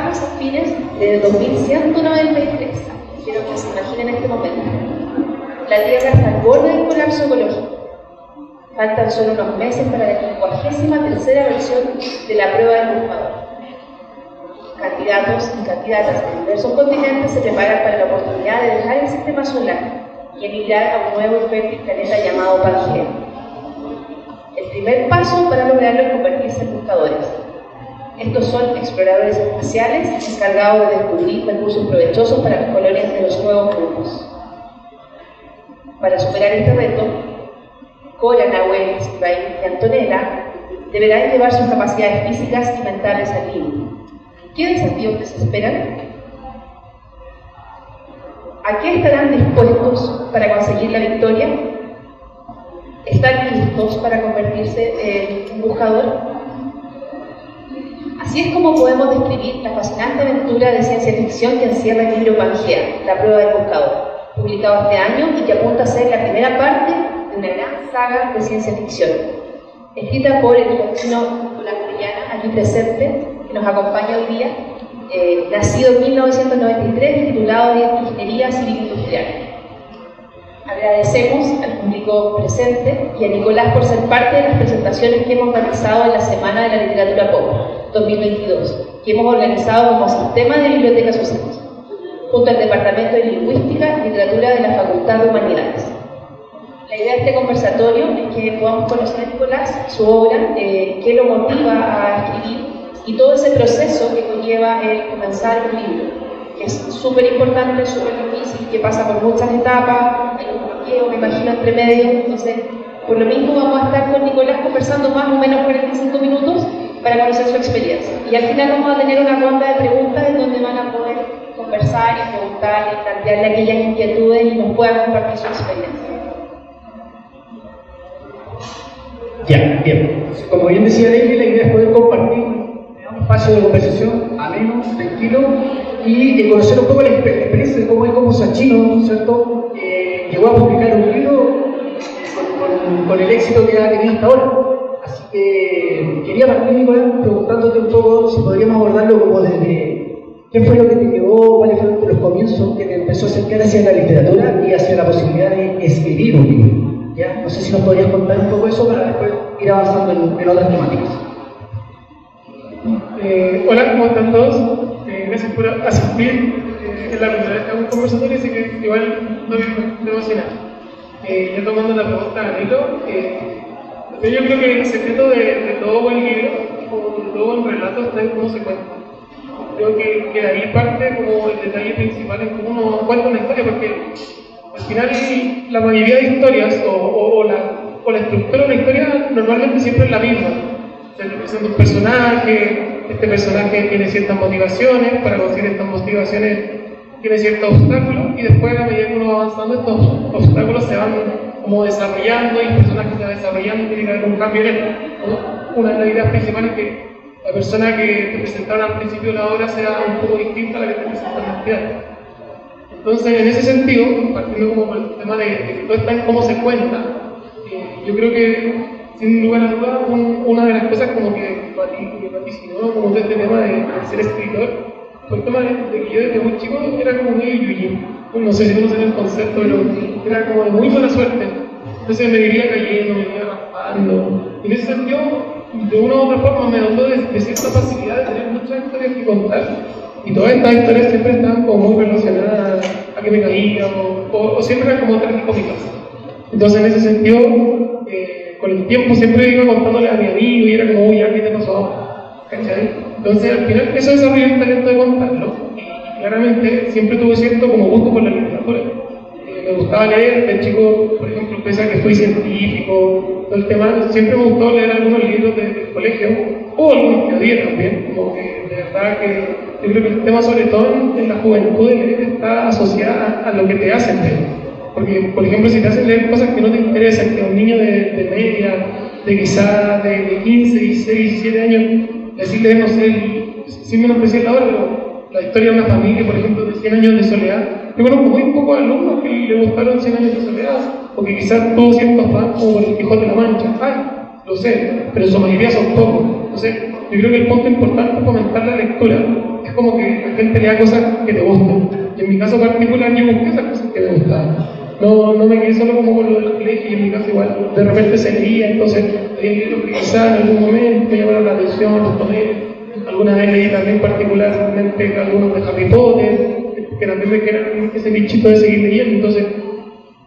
trabajamos a fines de 2193. Quiero que se imaginen este momento. La Tierra está al borde del colapso ecológico. Faltan solo unos meses para la 53ª versión de la prueba del buscador. Candidatos y candidatas de diversos continentes se preparan para la oportunidad de dejar el sistema solar y emigrar a un nuevo y fértil planeta llamado Pangea. El primer paso para lograrlo es convertirse en buscadores. Estos son exploradores espaciales encargados de descubrir recursos provechosos para las colonias de los nuevos mundos. Para superar este reto, Cora, Nahuel, Ibrahim y Antonella deberán llevar sus capacidades físicas y mentales al límite. ¿Qué desafíos les esperan? ¿A qué estarán dispuestos para conseguir la victoria? ¿Están listos para convertirse en un buscador? Así es como podemos describir la fascinante aventura de ciencia ficción que encierra el libro Pangea, la prueba del buscador, publicado este año y que apunta a ser la primera parte de una gran saga de ciencia ficción, escrita por el latino Nicolás Orellana, aquí presente, que nos acompaña hoy día, nacido en 1993, titulado de Ingeniería Civil Industrial. Agradecemos al público presente y a Nicolás por ser parte de las presentaciones que hemos realizado en la Semana de la Literatura Pop 2022, que hemos organizado como Sistema de Bibliotecas Sociales, junto al Departamento de Lingüística y Literatura de la Facultad de Humanidades. La idea de este conversatorio es que podamos conocer a Nicolás, su obra, qué lo motiva a escribir y todo ese proceso que conlleva el comenzar un libro, que es súper importante, súper difícil, que pasa por muchas etapas, hay un bloqueo, me imagino, entre medio. Entonces, por lo mismo vamos a estar con Nicolás conversando más o menos 45 minutos para conocer su experiencia. Y al final vamos a tener una ronda de preguntas en donde van a poder conversar y preguntar y plantearle aquellas inquietudes y nos puedan compartir su experiencia. Ya, bien. Como bien decía David, la idea es poder compartir un espacio de conversación ameno, tranquilo y conocer un poco la experiencia de cómo Sachino, ¿cierto? Llegó a publicar un libro con el éxito que ha tenido hasta ahora. Así que quería partir, Nicolás, preguntándote un poco si podríamos abordarlo como desde qué fue lo que te llevó, cuáles fueron los comienzos que te empezó a acercar hacia la literatura y hacia la posibilidad de escribir un libro. ¿Ya? No sé si nos podrías contar un poco eso para después ir avanzando en otras temáticas. Hola, ¿cómo están todos? Gracias por asistir. Es la primera vez que hago un conversatorio, así que igual no me emociona. Ya tomando la pregunta de Danilo, yo creo que el secreto de todo buen libro, o de todo buen relato, está en cómo se cuenta. Creo que de ahí parte como el detalle principal en cómo uno cuenta una historia, porque al final la mayoría de historias o la estructura de una historia normalmente siempre es la misma. Se representa un personaje, este personaje tiene ciertas motivaciones, para conseguir estas motivaciones tiene ciertos obstáculos y después a medida que uno va avanzando estos obstáculos se van como desarrollando y el personaje se va desarrollando y tiene que haber un cambio en él, ¿no? Una de las ideas principales es que la persona que te presentaron al principio de la obra sea un poco distinta a la que te presentaron al final. Entonces, en ese sentido, partiendo como por el tema de que todo está en cómo se cuenta, yo creo que, sin lugar a dudas, una de las cosas como que vaticinó como todo este tema de ser escritor, fue el tema de que yo desde muy chico era como muy yuyi. No sé si conocen el concepto, pero era como de muy buena suerte. Entonces me iría cayendo, me iría raspando. Y en ese sentido, de una u otra forma me dotó de cierta facilidad de tener muchas historias que contar. Y todas estas historias siempre estaban como muy relacionadas a que me caía o siempre eran como tragicómicas. Entonces en ese sentido, con el tiempo siempre iba contándole a mi amigo y era como, uy, ¿qué te pasó ahora? ¿Cachai? Entonces al final eso desarrolló un talento de contarlo y claramente siempre tuve cierto como gusto por la literatura. Me gustaba leer, de chico, por ejemplo, pese a que fui científico, todo el tema, siempre me gustó leer algunos libros del colegio o algunos que odié también, como que de verdad que yo creo que el tema, sobre todo en la juventud, está asociado a lo que te hacen leer. Porque, por ejemplo, si te hacen leer cosas que no te interesan, que a un niño de media, de quizás de 15, 16, 17 años, decirle, no sé, sin menospreciar la hora, pero la historia de una familia, por ejemplo, de 100 años de soledad. Yo conozco muy pocos alumnos que le gustaron 100 años de soledad, porque quizás tuvo ciertos fans como por el Quijote de la Mancha. Ay, lo sé, pero en su mayoría son pocos. Entonces, yo creo que el punto importante es fomentar la lectura, es como que la gente lea cosas que te gustan. Y en mi caso particular yo busqué esas cosas que me gustaban. No me quedé solo como con lo del colegio, y en mi caso igual de repente se leía, entonces leí libros que quizás en algún momento me llamaron la atención, los tomé. Alguna vez leí también particularmente algunos de Harry Potter, que también me quedaron ese bichito de seguir leyendo. Entonces,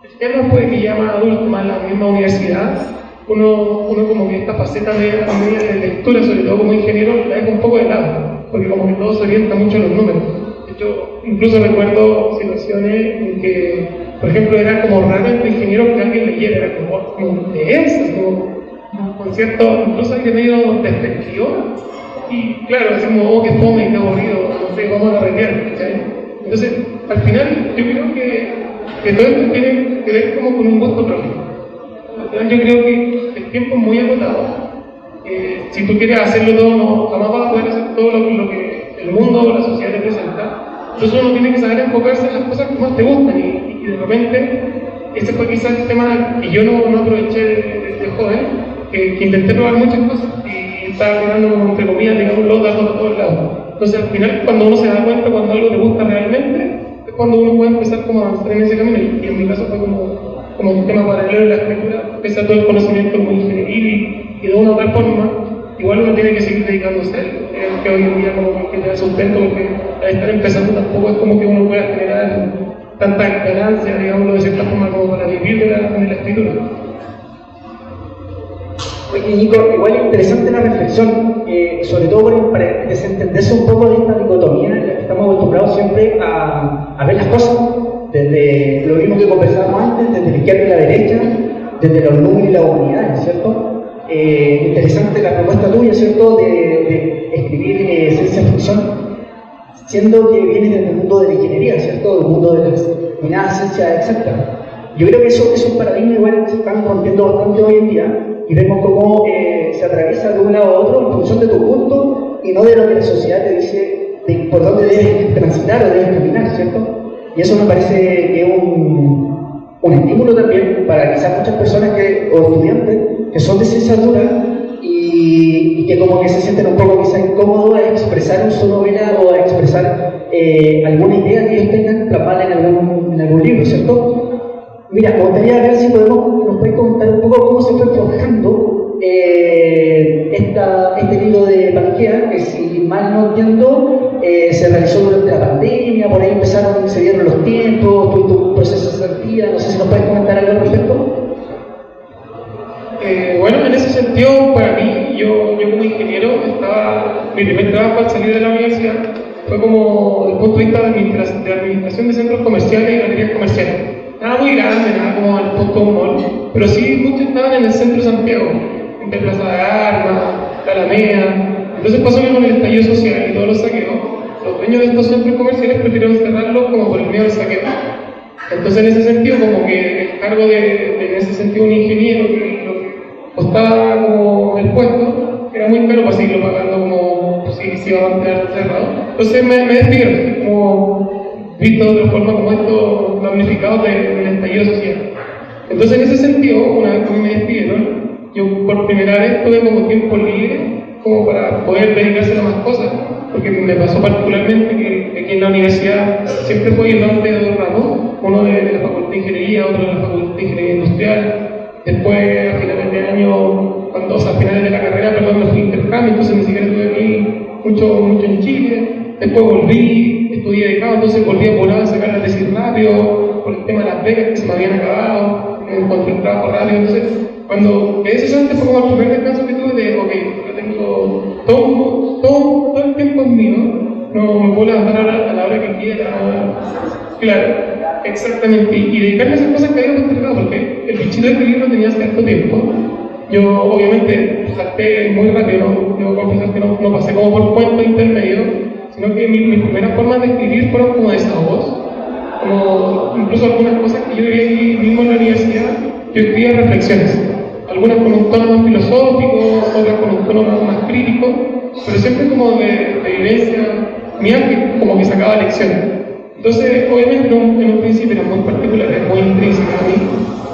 el tema fue que ya más adulto, más en la misma universidad, uno como que esta faceta de lectura, sobre todo como ingeniero, la deja un poco de lado, porque como que todo se orienta mucho a los números. De hecho, incluso recuerdo situaciones en que, por ejemplo, era como raro entre ingenieros que alguien leyera, era como de esas, como con cierto, incluso alguien medio despectivo. Y claro, decimos, oh, qué fome, qué aburrido, no sé, vamos a arreglar, ¿cachai? Entonces, al final, yo creo que todo esto tiene que ver como con un gusto propio. Al final, yo creo que el tiempo es muy agotado. Si tú quieres hacerlo todo, no, jamás vas a poder hacer todo lo que el mundo o la sociedad te presenta. Entonces, uno tiene que saber enfocarse en las cosas que más te gustan. Y de repente, ese fue quizás el tema que yo no aproveché de joven, que intenté probar muchas cosas. Estaba quedando, entre comillas, digamos, los datos por todos lados. Entonces, al final, cuando uno se da cuenta cuando algo le gusta realmente, es cuando uno puede empezar como a avanzar en ese camino. Y en mi caso fue como un tema paralelo en la escritura, pese a todo el conocimiento muy ingenieril y de una u otra forma, igual uno tiene que seguir dedicándose a él. Que hoy en día como que te da sustento, porque al estar empezando tampoco es como que uno pueda generar tanta ganancia, digámoslo de cierta forma, como para vivir de la escritura. Oye, Nico, igual es interesante la reflexión, sobre todo para desentenderse un poco de esta dicotomía en la que estamos acostumbrados siempre a ver las cosas, desde lo mismo que conversábamos antes, desde la izquierda y la derecha, desde los números y las unidades, ¿cierto? Interesante la propuesta tuya, ¿cierto?, de escribir ciencia ficción, siendo que viene del mundo de la ingeniería, ¿cierto?, del mundo de las denominadas ciencias exactas. Yo creo que eso es un paradigma igual que se están rompiendo bastante hoy en día, y vemos cómo se atraviesa de un lado a otro en función de tu punto y no de lo que la sociedad te dice de por dónde debes transitar o debes caminar, ¿cierto? Y eso me parece que es un estímulo también para quizás muchas personas o estudiantes que son de ciencia dura y que como que se sienten un poco quizás incómodos a expresar su novela o a expresar alguna idea que ellos tengan plasmada en algún libro, ¿cierto? Mira, me gustaría ver si nos puedes comentar un poco cómo se fue forjando este libro de Pangea, que si mal no entiendo, se realizó durante la pandemia, por ahí se dieron los tiempos, tu proceso de salida, no sé si nos puedes comentar algo al respecto. Bueno, en ese sentido, para mí, yo como ingeniero, mi primer trabajo al salir de la universidad fue como desde el punto de vista de administración de centros comerciales y galerías comerciales. Nada muy grande, nada como el punto de un mall, pero sí muchos estaban en el centro de Santiago, entre Plaza de Armas, la Alameda. Entonces pasó con el estallido social y todos los saqueos. Los dueños de estos centros comerciales prefirieron cerrarlos como por el miedo al saqueo. Entonces en ese sentido, como que el cargo de en ese sentido un ingeniero que lo que costaba como el puesto era muy caro para seguirlo pagando como si se iba a mantener cerrado. Entonces me despidieron, como visto de otra forma como esto damnificado del estallido social. Entonces en ese sentido, una vez que me despidieron, yo por primera vez tuve como tiempo libre como para poder dedicarse a más cosas, porque me pasó particularmente que aquí en la universidad siempre fue ayudante de dos ramos, uno de la Facultad de Ingeniería, otro de la Facultad de Ingeniería Industrial. Después, a finales de año, a finales de la carrera, me fui a intercambio, entonces ni siquiera estuve aquí mucho en Chile. Después volví, estudié becado, entonces volví apurado a sacar la tesis rápido, por el tema de las becas que se me habían acabado, encontré un trabajo rápido. Entonces, cuando quedé cesante fue como el primer descanso que tuve de, ok, yo tengo todo el tiempo en mí, no me puedo levantar a la hora que quiera. Claro, exactamente, y dedicarme a esas cosas que había postergado, porque el bichito de escribir no tenía cierto tiempo. Yo obviamente salté muy rápido, debo confesar que no pasé como por cuentos intermedios, sino que mis primeras formas de escribir fueron como desahogos, como incluso algunas cosas que yo vivía aquí mismo en la universidad, yo escribía reflexiones, algunas con un tono más filosófico, otras con un tono más crítico, pero siempre como de vivencia mía, que como que sacaba lecciones. Entonces, obviamente en un principio eran muy particulares, muy intrínsecas a mí,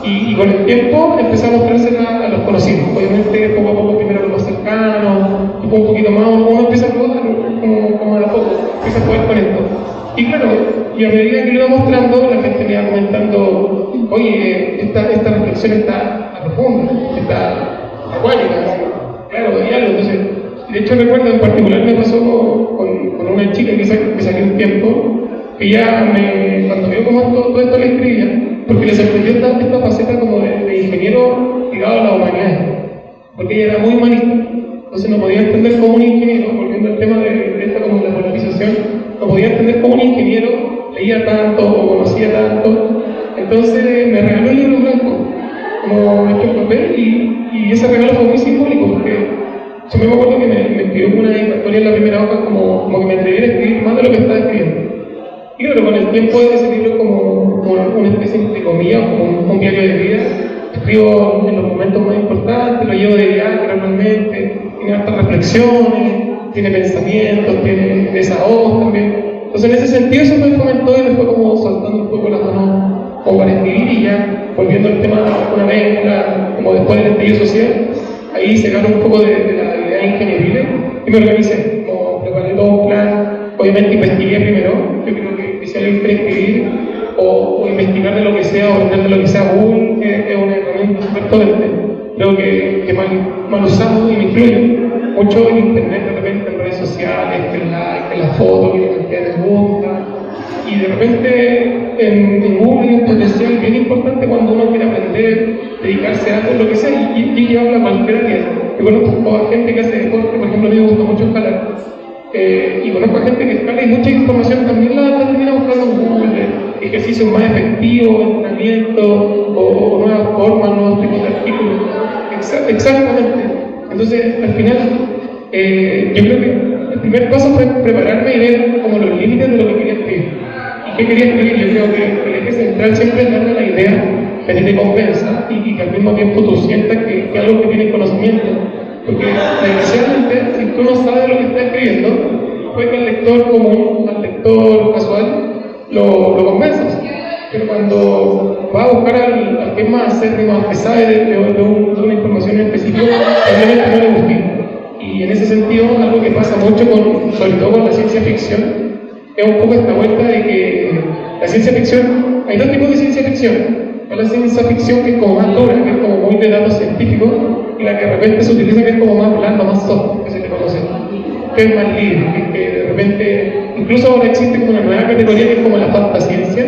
y con el tiempo empecé a mostrarse a los conocidos. Obviamente, poco a poco, primero los más cercanos, un poquito más, uno empieza a probar como de a poco. empieza a jugar con esto. Y claro, y a medida que lo iba mostrando, la gente me iba comentando, oye, esta reflexión está profunda, está acuática, claro, hay algo. Entonces, de hecho recuerdo en particular me pasó con una chica que saqué un tiempo, que ella cuando vio cómo todo esto le escribía, porque le sorprendió esta faceta como de ingeniero ligado a la humanidad, porque ella era muy humanista, entonces no podía entender cómo un ingeniero, volviendo al tema de esta como la politización, no podía entender cómo un ingeniero leía tanto o conocía tanto. Entonces me regaló el libro blanco, como hecho en papel, y ese regalo fue muy simbólico, porque yo me acuerdo que me escribió una dedicatoria en la primera hoja como que me atreviera a escribir más de lo que estaba escribiendo. Y claro, con el tiempo ese libro como una especie de comillas, como un diario de vida. Escribo en los momentos más importantes, lo llevo de viaje normalmente, tiene hartas reflexiones, tiene pensamientos, tiene desahogos también. Entonces en ese sentido eso me comentó y me fue como soltando un poco las manos como para escribir, y ya volviendo al tema una vez, como después del estallido social, ahí se ganó un poco de la idea ingenieriles y me organicé, como preparé todo un plan. Obviamente investigué primero, yo creo que si alguien quiere escribir o investigar de lo que sea, o aprender de lo que sea, Google es una herramienta súper potente. Creo que mal usado, y me incluyo mucho en internet, de repente en redes sociales, que el like, que la foto, que la cantidad de gusta, y de repente en Google hay un potencial bien importante cuando uno quiere aprender, dedicarse a algo, lo que sea, y habla cualquier área. Yo conozco a gente que hace deporte, por ejemplo, a mí me gusta mucho escalar, y conozco a gente que escala y mucha información también la termina buscando en Google, ejercicios más efectivos, entrenamiento, o nuevas formas, nuevos tipos de artículos. Exactamente. Entonces, al final, yo creo que el primer paso fue prepararme y ver como los límites de lo que quería escribir. ¿Y qué quería escribir? Yo creo que el eje central siempre es darle la idea que a ti te convenza y que al mismo tiempo tú sientas que es algo que tienes conocimiento. Porque desgraciadamente, si tú no sabes lo que estás escribiendo, puede que al lector común, al lector casual, lo convenzas. Pero cuando va a buscar al que es más acérrimo, al que sabe de una información en específico, probablemente no le guste. Y en ese sentido, algo que pasa mucho, sobre todo con la ciencia ficción, es un poco esta vuelta de que la ciencia ficción, hay dos tipos de ciencia ficción. La ciencia ficción que es como más dura, que es como muy de datos científicos, y la que de repente se utiliza que es como más blanda, más soft, que se le conoce, que es más libre, que de repente, incluso ahora existe como una nueva categoría que es como la fantasciencia,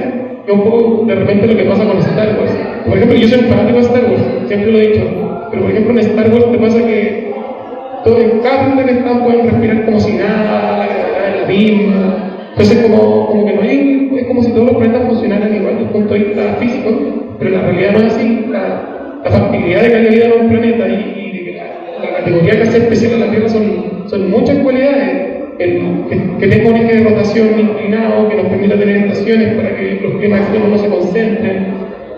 que es un poco de repente lo que pasa con Star Wars. Por ejemplo, yo soy fanático de Star Wars, siempre lo he dicho, pero por ejemplo en Star Wars te pasa que todo en cada planeta que están pueden respirar como si nada, la gravedad es la misma. Entonces como que no hay, es como si todos los planetas funcionaran igual desde el punto de vista físico, pero la realidad no es así. La factibilidad de que haya vida en un planeta y de que la categoría que hace especial a la Tierra son muchas cualidades. Que tenga un eje de rotación inclinado, que nos permita tener estaciones para que los climas extremos no se concentren,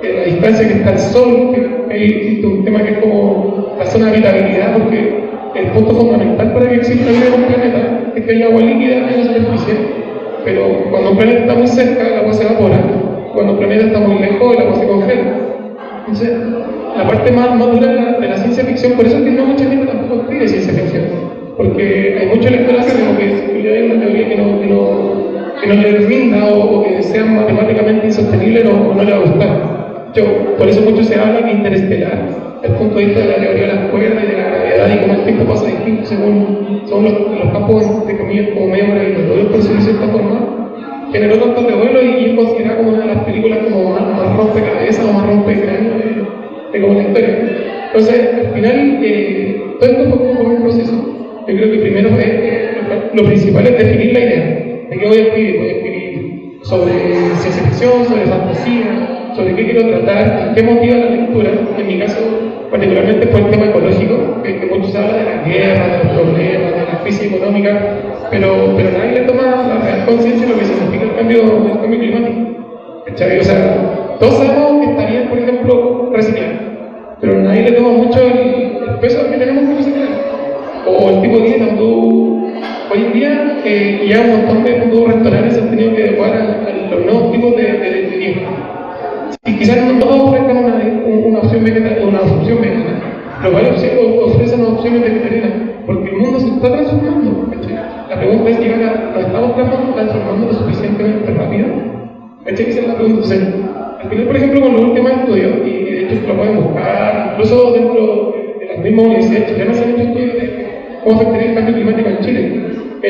la distancia que está el Sol, que ahí existe un tema que es como la zona de habitabilidad, porque el punto fundamental para que exista vida en un planeta es que haya agua líquida en la superficie, pero cuando un planeta está muy cerca, el agua se evapora, cuando un planeta está muy lejos, el agua se congela. Entonces, la parte más dura de la ciencia ficción, por eso es que no mucha gente tampoco escribe ciencia ficción, porque hay muchos lectores que como que hay una teoría que no le rinda o que sea matemáticamente insostenible, no le va a gustar. Por eso mucho se habla de Interestelar, desde el punto de vista de la teoría de las cuerdas y de la gravedad y cómo el tiempo pasa distinto según los campos de comillas como medio gravitatorios, por decirlo de cierta forma. Generó tanto revuelo y es considerada como una de las películas como más rompecabezas o más rompecráneo de como la historia. Entonces, al final, todo esto fue como un proceso. Yo creo que primero lo principal es definir la idea. ¿De qué voy a escribir? Voy a escribir sobre ciencia ficción, sobre fantasía, sobre qué quiero tratar, qué motiva la lectura. En mi caso, particularmente fue el tema ecológico, que mucho se habla de la guerra, de los problemas, de la crisis económica, pero nadie le toma la real conciencia de lo que significa el cambio climático. ¿Cachai? O sea, todos sabemos que está bien, por ejemplo, reciclar, pero nadie le toma mucho el peso que tenemos que reciclar. O el tipo de dieta, hoy en día ya un montón de restaurantes han tenido que adecuar a los nuevos tipos de dieta. Y quizás no todos ofrezcan una opción vegana, pero varios ofrecen opciones vegetarianas, porque el mundo se está transformando. ¿Cachai? La pregunta es, ¿nos estamos Entonces, al final, por ejemplo, con los últimos estudios, y de hecho lo pueden buscar, incluso dentro de las mismas universidades chilenas se han hecho estudios de cómo afectaría el cambio climático en Chile.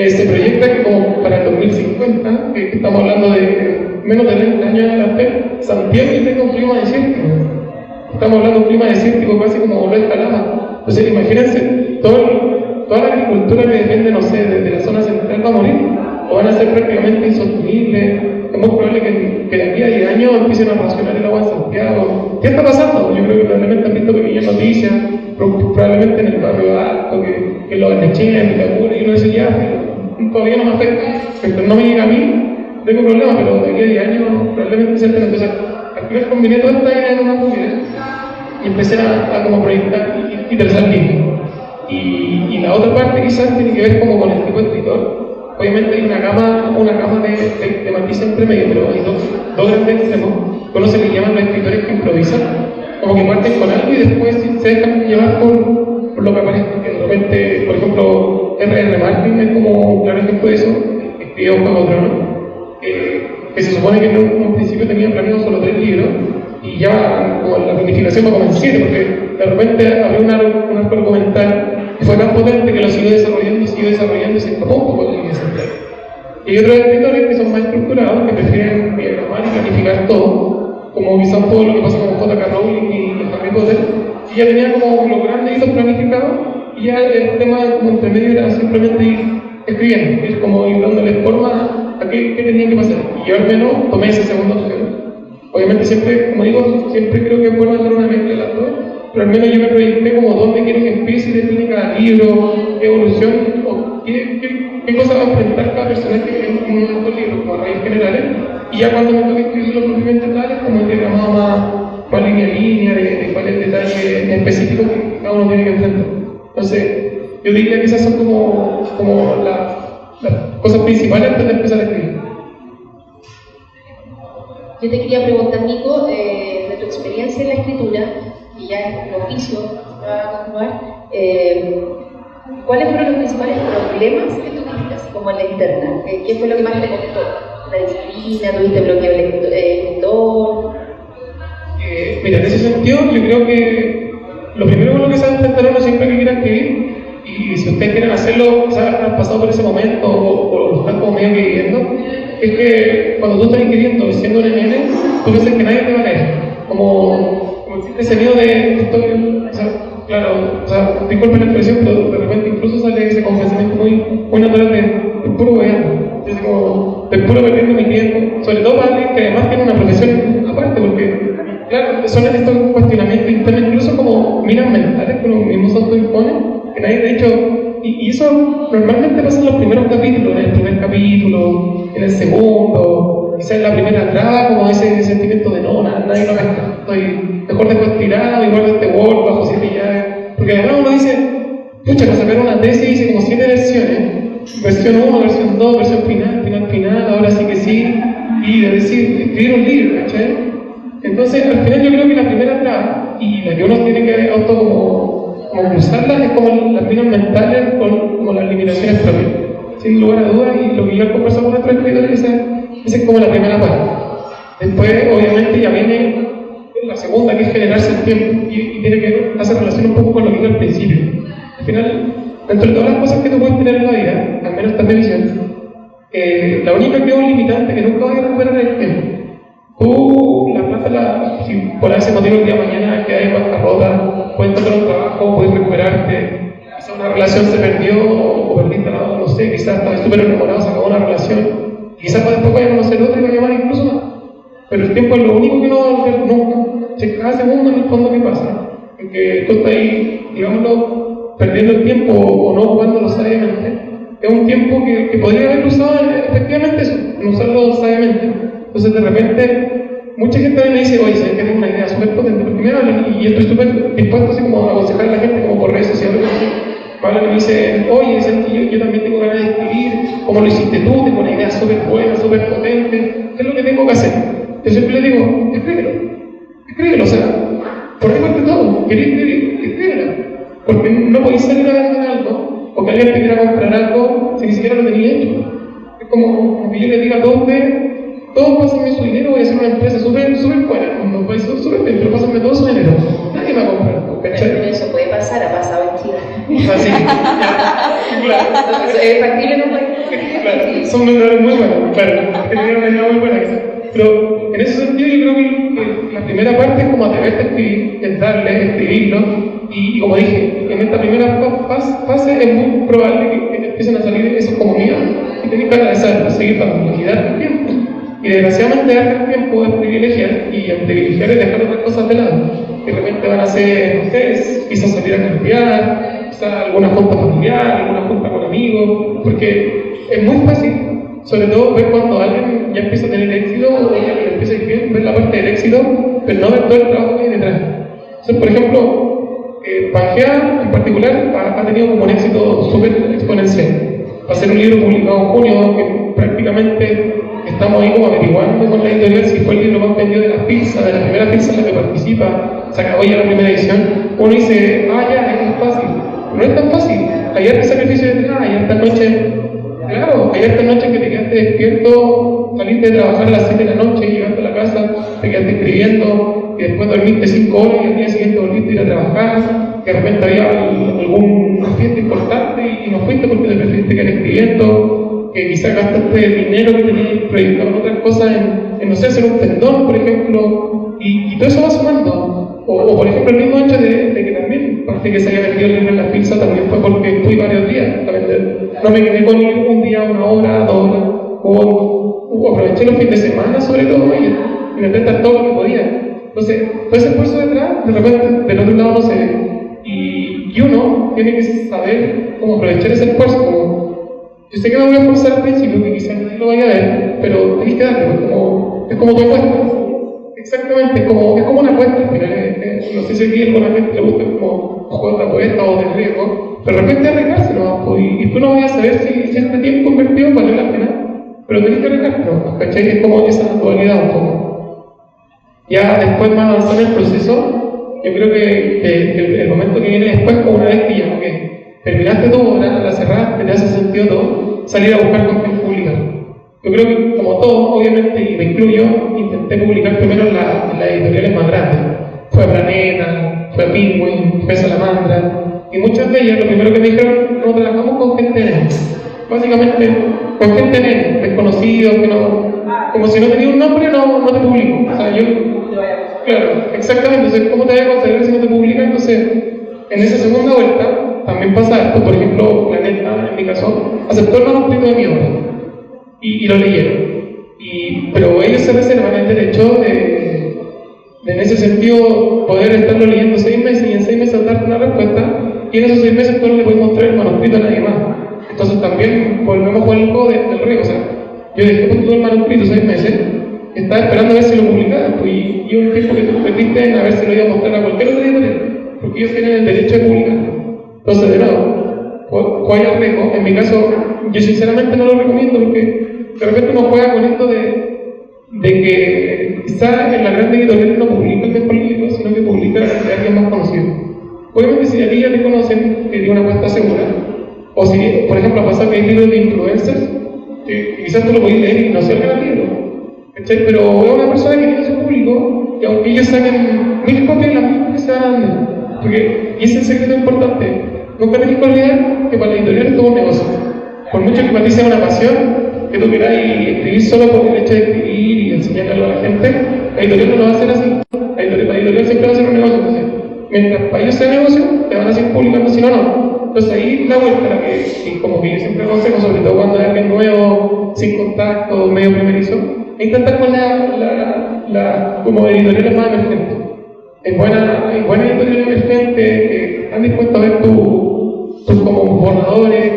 Se proyecta que como para el 2050, que estamos hablando de menos de 30 años adelante, Santiago tenga un clima desértico. Estamos hablando de un clima desértico casi como lo es Calama. Entonces, imagínense, toda la agricultura que depende, no sé, de la zona central va a morir, o van a ser prácticamente insostenibles. Es muy probable que de aquí a 10 años empiecen a racionar el agua en Santiago. ¿Qué está pasando? Yo creo que probablemente han visto pequeñas noticias, probablemente en el barrio alto, que lo Barnechea, en Vitacura, y uno dice ya, todavía no me afecta, pero no me llega a mí, tengo problemas, pero de aquí a 10 años probablemente se estén. Entonces, al final combiné toda esta idea en una movida y empecé a como proyectar y trazar líneas. Y la otra parte quizás tiene que ver como con el tipo de escritor. Obviamente hay una gama de matices entre medio, pero hay dos grandes extremos. Uno se le llaman los escritores que improvisan, como que parten con algo y después se dejan llevar por lo que aparece. Que de repente, por ejemplo, R.R. Martin es como un claro ejemplo de eso, escribió Juego de Tronos, que se supone que en un principio tenía planeado solo 3 libros, y ya como la planificación va a comenzar 7, porque de repente había un arco argumental que fue tan potente que lo siguió desarrollando y se escapó un poco de la línea central. Y hay otros escritores que son más estructurados, que prefieren diagramar y planificar todo, como quizá un poco lo que pasa con J.K. Rowling y Harry Potter, y ya tenía como los grandes hitos planificados, y ya el tema como entre medio era simplemente ir escribiendo, es como ir dándole forma a qué tenía que pasar. Y yo al menos tomé esa segunda opción. Obviamente siempre, como digo, siempre creo que es bueno hacer una mezcla de las dos, pero al menos yo me proyecté como dónde quiero que empiece y define cada libro, qué evolución, o qué cosa va a enfrentar cada personaje en uno de estos libros, como a raíces generales, y ya cuando me toque escribir los propiamente tales, como diagramado más línea a línea, de cuál es el detalle específico que cada uno tiene que enfrentar. Entonces, yo diría que esas son como las cosas principales antes de empezar a escribir. Yo te quería preguntar, Nico, de tu experiencia en la escritura, que ya es un oficio para continuar, ¿cuáles fueron los principales problemas que tuviste, así como en la interna? ¿Qué fue lo que más te costó? ¿La disciplina? ¿Tuviste bloqueo lector? Mira, en ese sentido, yo creo que lo primero con lo que se va a intentar uno siempre que quiera escribir, y si ustedes quieren hacerlo, quizás han pasado por ese momento o lo están como medio que viviendo, es que cuando tú estás escribiendo siendo un nene, tú piensas que nadie te va a leer. Como existe ese miedo de esto, o sea, claro, o sea, disculpen la expresión, pero de repente incluso sale ese confesamiento muy natural de puro weón. Es como, de puro perdiendo mi tiempo, sobre todo para alguien que además tiene una profesión aparte, porque, claro, son estos cuestionamientos internos, incluso como miras mentales que uno mismo se autoimpone, que nadie de hecho. Y eso normalmente pasa en los primeros capítulos, en el primer capítulo, en el segundo, quizás en la primera entrada, como ese sentimiento de no, nadie lo pesca, estoy mejor después tirado, igual de este Word, bajo 7 llaves, porque además uno dice, pucha, para sacar una tesis hice como 7 versiones, versión 1, versión 2, versión final, ahora sí que sí, y de decir, escribir un libro, ¿cachai? Entonces, al final yo creo que la primera entrada, y la que uno tiene que auto como cruzarlas, es como las líneas mentales con como las limitaciones propias, sin lugar a dudas, y lo que yo he conversado con nuestros escritores, esa es como la primera parte. Después, obviamente, ya viene la segunda, que es generarse el tiempo, y tiene que hacer relación un poco con lo que dije al principio. Al final, dentro de todas las cosas que tú puedes tener en la vida, al menos esta revisión, la única que es un limitante que nunca vas a recuperar es el tiempo. Tú, la plata, si por ese motivo el día de mañana que hay bancarrota, puedes encontrar un trabajo, puedes recuperarte, quizás una relación se perdió o perdiste nada, no sé, quizás estabas súper enamorado, se acabó una relación, quizás después vaya a conocer otra y va a llamar incluso más. Pero el tiempo es lo único que no va a volver nunca. Si cada segundo en el fondo que pasa, en que tú estás ahí, digámoslo, perdiendo el tiempo o no jugándolo sabiamente, es un tiempo que podría haber usado efectivamente eso, en usarlo sabiamente. Entonces de repente, mucha gente me dice, oye, ¿sabes que tengo una idea súper potente? Porque me hablan y yo estoy súper dispuesto así como a aconsejar a la gente como por redes sociales. Me hablan y me dicen, oye, ¿sabes que yo también tengo ganas de escribir? ¿Cómo lo hiciste tú? Tengo una idea súper buena, súper potente. ¿Qué es lo que tengo que hacer? Yo siempre le digo, escríbelo, o sea, por ahí parte todo. ¿Querés escribir? Escríbelo. Porque no podéis salir a vender algo, o que alguien te quiera comprar algo si ni siquiera lo tenía hecho. Es como que yo le diga a todos ustedes, todos pásenme su dinero, voy a hacer una empresa súper buena, me fue súper bien, pero pásenme todo su dinero. Nadie me va a comprar, Pero ¿cachai? eso puede pasar, ha pasado en Chile. Así, ya, claro. Entonces, es factible en un país. Claro, son vendedores muy buenos, claro, tienen una idea muy buena quizás. Pero en ese sentido yo creo que la primera parte es como atreverte a escribir, es darle, escribirlo, y como dije, en esta primera fase es muy probable que te empiecen a salir esos como míos, y tenés que agradecer, seguir dando, y darte el tiempo. Y desgraciadamente darte el tiempo es privilegiar, y el privilegiar es dejar otras cosas de lado. De repente van a ser, no sé, quizás salir a cambiar, quizás alguna junta familiar, alguna junta con amigos, porque es muy fácil, sobre todo ver cuando alguien ya empieza a tener éxito o ya le empieza a ir bien, ver la parte del éxito, pero no ver todo el trabajo que hay detrás. Entonces, por ejemplo, Pangea en particular ha tenido como un éxito súper exponencial. Va a ser un libro publicado en junio que prácticamente estamos ahí como averiguando con la editorial si fue el libro más vendido de las pizzas, de la primera pizza en la que participa, se acabó ya la primera edición. Uno dice, ya, es fácil. No es tan fácil. Hay harto sacrificio detrás, hay harta noche. Claro, hay harta noche que te quedaste despierto, saliste de trabajar a las 7 de la noche, llegaste a la casa, te quedaste escribiendo, y después dormiste 5 horas y al día siguiente volviste a ir a trabajar, que de repente había alguna fiesta importante y no fuiste porque te preferiste quedar escribiendo, que quizás gastaste el dinero que tenías proyectado en otras cosas, en no sé, hacer un tendón, por ejemplo, y todo eso va sumando. O por ejemplo, el mismo hecho de que también, parte que se haya vendido el libro en la pizza, también fue porque fui varios días. No me quedé con ir un día, 1 hora, 2 horas, o aproveché los fines de semana sobre todo y intenté estar todo lo que podía. Entonces, todo ese esfuerzo detrás, de repente, del otro lado no se ve. Y uno tiene que saber cómo aprovechar ese esfuerzo. Yo sé que me voy a esforzar al principio, que quizás nadie lo vaya a ver, pero tenés que darle, es como tu apuesta. Exactamente, es como una apuesta al final. No sé si aquí a alguna gente le gusta como jugar de apuesta o de riesgo, pero de repente arriesgárselo, y tú no vas a saber si este tiempo invertido vale la pena, pero tenés que arriesgártelo, ¿cachai? Es como esa dualidad un poco. Ya después, más avanzado en el proceso, yo creo que el momento que viene después, como una vez que ya terminaste tu obra, la cerraste, te hace sentido todo, salir a buscar con quién publicar. Yo creo que, como todo, obviamente, y me incluyo, intenté publicar primero en las editoriales más grandes. Fue a Planeta, fue a Penguin, fue a Salamandra, y muchas de ellas lo primero que me dijeron, no trabajamos con gente nena. Básicamente, con gente nena, desconocidos, que no, como si no tenía un nombre, no te publico. O sea, claro, exactamente, entonces, ¿cómo te voy a conseguir si no te publican? Entonces, en esa segunda vuelta, también pasa esto, por ejemplo, Planeta, en mi caso, aceptó el manuscrito de mi obra. Y lo leyeron. Pero ellos se reservan el derecho de en ese sentido poder estarlo leyendo 6 meses y en 6 meses darte una respuesta, y en esos 6 meses tú no le puedes mostrar el manuscrito a nadie más. Entonces también volvemos a jugar el juego del riesgo. O sea, yo dejé todo el manuscrito 6 meses, estaba esperando a ver si lo publicaba, y un tiempo que tú metiste en a ver si lo iba a mostrar a cualquier otro editorial, porque ellos tienen el derecho de publicarlo. Entonces, de nuevo, juega al riesgo. En mi caso, yo sinceramente no lo recomiendo porque de repente uno juega con esto de que quizás en la gran editorial no publica el mejor libro, sino que publica de alguien más conocido. Obviamente, si a ti ya te conocen, te dio una apuesta segura. O si, por ejemplo, pasa que hay libros de influencers, que quizás tú lo podés leer y no sea el gran libro, ¿cachai? Pero es una persona que tiene su público, y aunque ellos saquen 1000 copias, las mismas que se van a vender. Y ese es el secreto importante. Nunca tenés que olvidar que para la editorial es todo un negocio. Por mucho que para ti sea una pasión, que tú quieras escribir solo por el hecho de escribir y enseñarle a la gente, la editorial no lo va a hacer así. La editorial siempre va a ser un negocio. Entonces, mientras para ellos sea negocio, te van a seguir publicando, si no, no. Entonces ahí la vuelta, la que como que yo siempre aconsejo, sobre todo cuando hay alguien nuevo, sin contacto, medio primerizo, es intentar con como editoriales más emergentes. Hay buenas editoriales emergentes que están dispuestas a ver tus como borradores,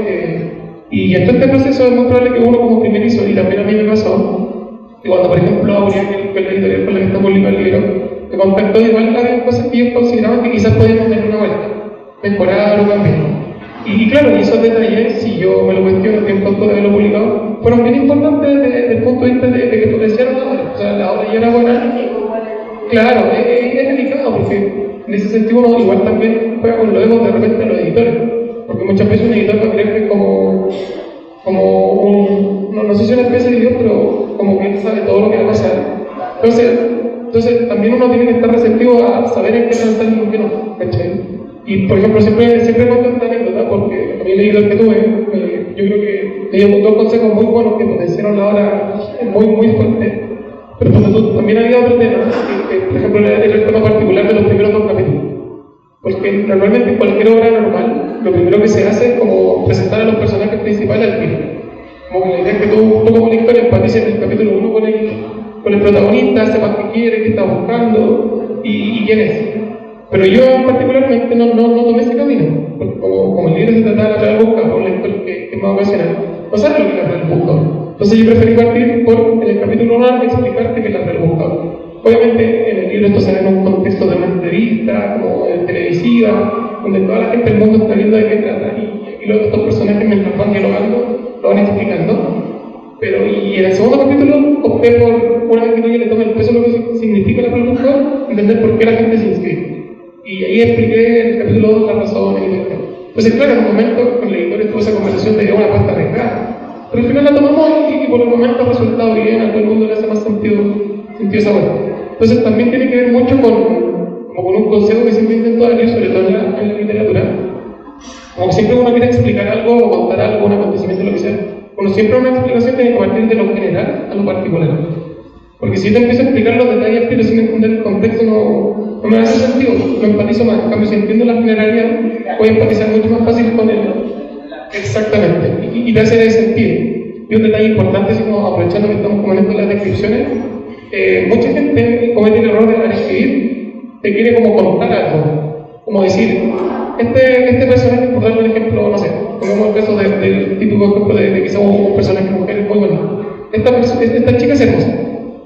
y en todo este proceso es muy probable que uno como primerizo, y también a mí me pasó, que cuando por ejemplo Auriel, que es la editorial con la que está publicado el libro, me contactó, igual había cosas que ellos consideraban que quizás podíamos tener una vuelta, mejorar o cambiar. Y claro, y esos detalles, si yo me lo cuestiono, que en cuanto de haberlo publicado, fueron bien importantes desde el punto de vista de que potenciaron la obra. O sea, la obra ya era buena. Claro, es delicado, porque en ese sentido uno igual también juega con los egos de repente a los editores. Porque muchas veces un editor va a creer que es como un, no sé si una especie de Dios, pero como que él sabe todo lo que va a pasar. Entonces también uno tiene que estar receptivo a saber en qué lanzar y en qué no, ¿cachai? Y por ejemplo, siempre cuento esta anécdota porque a mí leído el que tuve, yo creo que me dio dos consejos muy buenos que potenciaron la hora muy fuerte. Pero también había otro tema, que por ejemplo era el tema particular de los primeros 2 capítulos. Porque normalmente en cualquier obra normal, lo primero que se hace es como presentar a los personajes principales al tiro. Como que la idea es que tú como lector empatices en el capítulo 1 con el protagonista, sepas qué quiere, qué está buscando y quién es. Pero yo particularmente no tomé ese camino, porque como el libro se trataba de la real busca por un lector que es más ocasional, no sabe lo que es la real busca. Entonces yo preferí partir por, en el capítulo 1, explicarte qué es la real busca. Obviamente en el libro esto se ve en un contexto de una entrevista, como televisiva, donde toda la gente del mundo está viendo de qué trata, y luego estos personajes mientras van dialogando, lo van explicando. Pero, y en el segundo capítulo opté por, una vez que yo le tome el peso de lo que significa la real busca, entender por qué la gente se inscribe. Y ahí expliqué en el capítulo 2 las razones y todo. Entonces, claro, en un momento con el editor estuvo esa conversación de una apuesta arriesgada. Pero al final la tomamos y por el momento ha resultado bien, a todo el mundo le hace más sentido esa vuelta. Entonces también tiene que ver mucho con un consejo que siempre intento dar yo, sobre todo en la literatura. Como que siempre uno quiere explicar algo o contar algo, un acontecimiento, lo que sea. Uno siempre una explicación tiene que partir de lo general a lo particular. Porque si yo te empiezo a explicar los detalles, pero sin entender el contexto, no me hace sentido, no empatizo más. En cambio, si entiendo la generalidad, voy a empatizar mucho más fácil con él. Exactamente, y te hace de sentido. Y un detalle importante, así como aprovechando que estamos comentando las descripciones, mucha gente comete el error de escribir, te quiere como contar algo, como decir, este personaje, por darle un ejemplo, no sé, pongamos el caso del típico ejemplo de que sea un personaje mujer muy bueno. Esta chica es hermosa.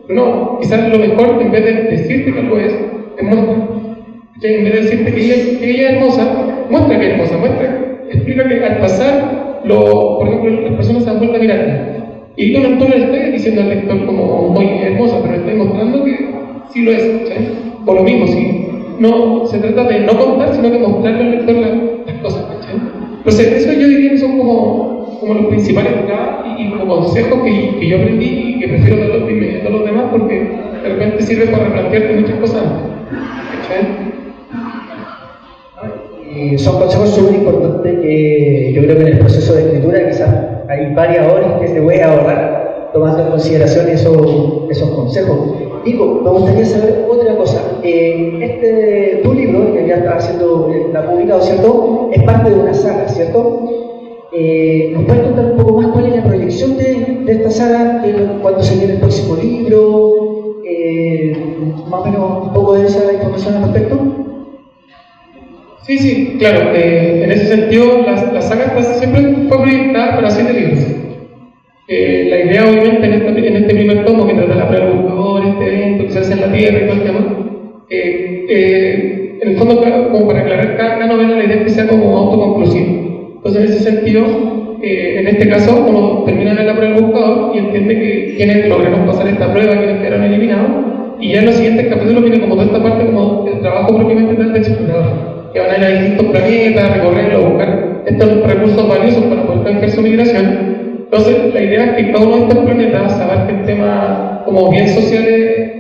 No, quizás lo mejor, en vez de decirte que algo es muestra. En vez de decirte que ella es hermosa, muestra que es hermosa, explica que al pasar, por ejemplo, las personas se dan vuelta a mirarte. Y tú no le estás diciendo al lector como muy hermosa, pero le estás mostrando que sí lo es, ¿sí? Por lo mismo, sí. No se trata de no contar, sino de mostrarle al lector las cosas, ¿sí? Entonces, eso yo diría que son como los principales y como consejos que yo aprendí y que prefiero darlos de inmediato a los demás porque de repente sirve para replantearte muchas cosas. Y son consejos súper importantes que yo creo que en el proceso de escritura quizás hay varias horas que se puede ahorrar tomando en consideración esos consejos. Digo, me gustaría saber otra cosa. Tu libro, que ya está publicado, ¿cierto? Es parte de una saga, ¿cierto? ¿Nos puedes contar un poco más cuál es la proyección de esta saga? ¿Cuándo se viene el próximo libro? Más o menos un poco de esa información al respecto. Sí, claro. En ese sentido, la saga siempre fue proyectada para 7 libros. La idea, obviamente, en este primer tomo que trata la prueba del buscador, este evento que se hace en la Tierra y todo el tema, en el fondo, como para aclarar cada novela, la idea es que sea como autoconclusiva. Entonces, en ese sentido, en este caso, uno termina en la prueba del buscador y entiende que quienes lograron pasar esta prueba, quienes quedaron eliminados, y ya en los siguientes capítulos viene como toda esta parte como el trabajo propiamente tal de explorador, que van a ir a distintos planetas, recorrerlo, buscar estos recursos valiosos para poder canjear su migración. Entonces, la idea es que cada uno de estos planetas abarque temas como bien sociales,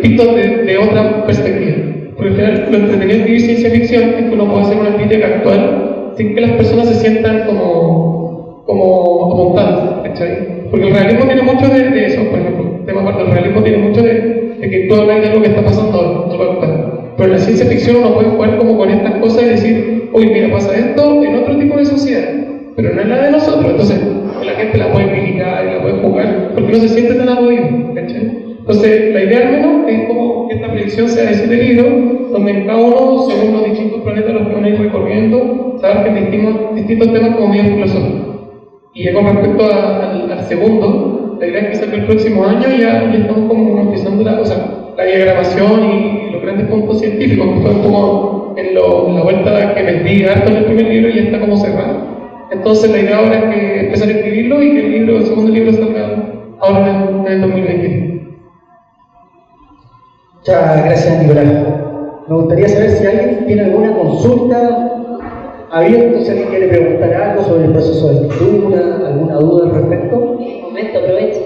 vistos de otra perspectiva. Porque al final, lo entretenido de escribir ciencia ficción es que uno puede hacer una biblioteca actual sin que las personas se sientan como apuntadas, ¿cachai? Porque el realismo tiene mucho de eso, por ejemplo, el tema aparte del realismo tiene mucho de que tú hablas de algo que está pasando ahora, pero en la ciencia ficción uno puede jugar como con estas cosas y decir, oye, mira, pasa esto en otro tipo de sociedad, pero no es la de nosotros, entonces la gente la puede criticar y la puede jugar, porque no se siente tan aburrido, ¿cachai? Entonces, la idea al menos es como que esta predicción sea de 7 libros, donde en cada uno, según los distintos planetas los que van a ir recorriendo, saber que distintos temas como medio filosóficos. Y ya con respecto al segundo, la idea es que salga el próximo año y ya estamos como empezando la diagramación y los grandes puntos científicos, que fue como en la vuelta que vendí harto en el primer libro y ya está como cerrado. Entonces, la idea ahora es que empezar a escribirlo y que el segundo libro salga ahora en el 2020. Muchas gracias, Nicolás. Me gustaría saber si alguien tiene alguna consulta abierta, si alguien quiere preguntar algo sobre el proceso de escritura, alguna duda al respecto. Un momento, aproveche.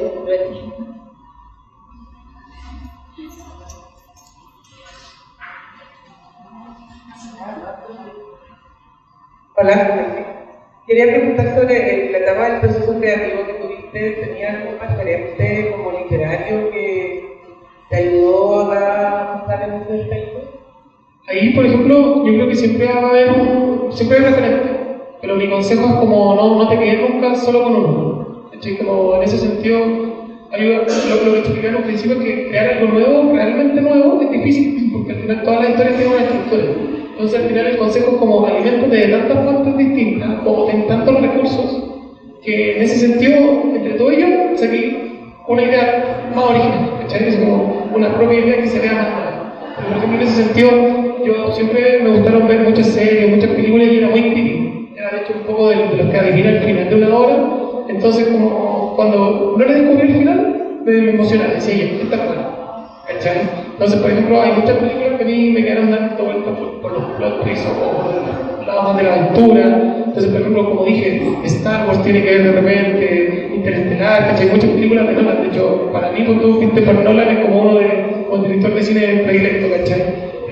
Hola, quería preguntar sobre la etapa del proceso creativo que tuviste. ¿Tenías algún referente como literario que te ayudó a avanzar en ese aspecto? Ahí, por ejemplo, yo creo que siempre va a haber siempre hay referente, pero mi consejo es como no te quedes nunca solo con uno. Como en ese sentido, ayuda, lo que expliqué al principio es que crear algo nuevo, realmente nuevo, es difícil, porque al final todas las historias tienen una estructura. Entonces al final el consejo es como alimentate de tantas fuentes distintas, como ten tantos recursos, que en ese sentido, entre todo ello, saqué una idea más original, ¿cachai? Es como una propia idea que se vea más nueva. Pero, por ejemplo, en ese sentido, yo siempre me gustaron ver muchas series, muchas películas y era muy crítico. Era de hecho un poco de los que adivina el final de una obra. Entonces, como cuando no le descubrí el final, me emocionaba, decía, oye, esta es buena. ¿Cachai? Entonces, por ejemplo, hay muchas películas que a mí me quedaron dando vueltas por los plot twists o por la más de la aventura. Entonces, por ejemplo, como dije, Star Wars tiene que ver de repente, Interestelar, ¿cachai? Muchas películas de Nolan. De hecho, para mí, cuando Christopher Nolan es como uno como director de cine predilecto, ¿cachai?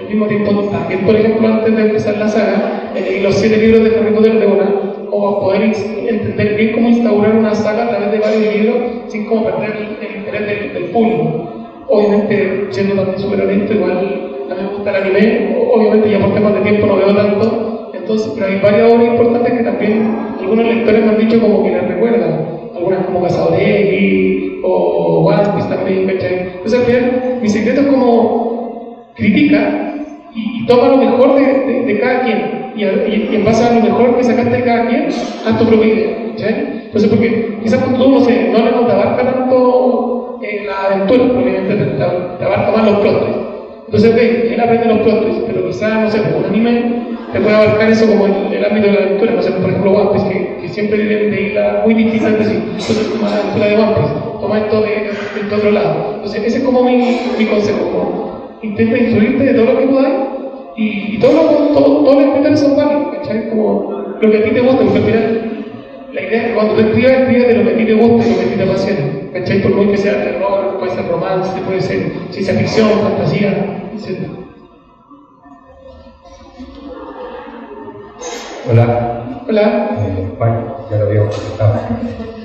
Al mismo tiempo, también, por ejemplo, antes de empezar la saga, leí los 7 libros de Harry Potter de una, como poder entender bien cómo instaurar una saga a través de varios libros sin como perder el interés del público. Obviamente, siendo también súper honesto, igual a mí me gusta el anime, obviamente ya por temas de tiempo no veo tanto, entonces, pero hay varias obras importantes que también algunos lectores me han dicho como que las recuerdan, algunas como Cazador X o One Piece también, ¿cachai? Entonces al final, mi secreto es como critica y toma lo mejor de cada quien, y en base a lo mejor que sacaste de cada quien, haz tu propia idea, ¿cachai? Entonces, porque quizás cuando tú, no sé, no te abarca tanto la aventura, obviamente te abarca más los plot twists. Entonces, él aprende los plot twists, pero quizás, no sé, un anime te puede abarcar eso como el ámbito de la aventura, no sé, por ejemplo, One Piece, que siempre viene de islas muy distintas entre sí. Entonces, toma la aventura de One Piece, toma esto de otro lado. Entonces, ese es como mi consejo, como intenta instruirte de todo lo que podáis y todos los escritores son válidos, ¿cachai? Como lo que a ti te gusta, porque al final la idea es que cuando tú escribes de lo que a ti te gusta y lo que a ti te apasiona, ¿cachai? Por muy que sea terror, puede ser romance, puede ser ciencia ficción, fantasía, etc. Hola. Hola. Juan, ya lo habíamos comentado.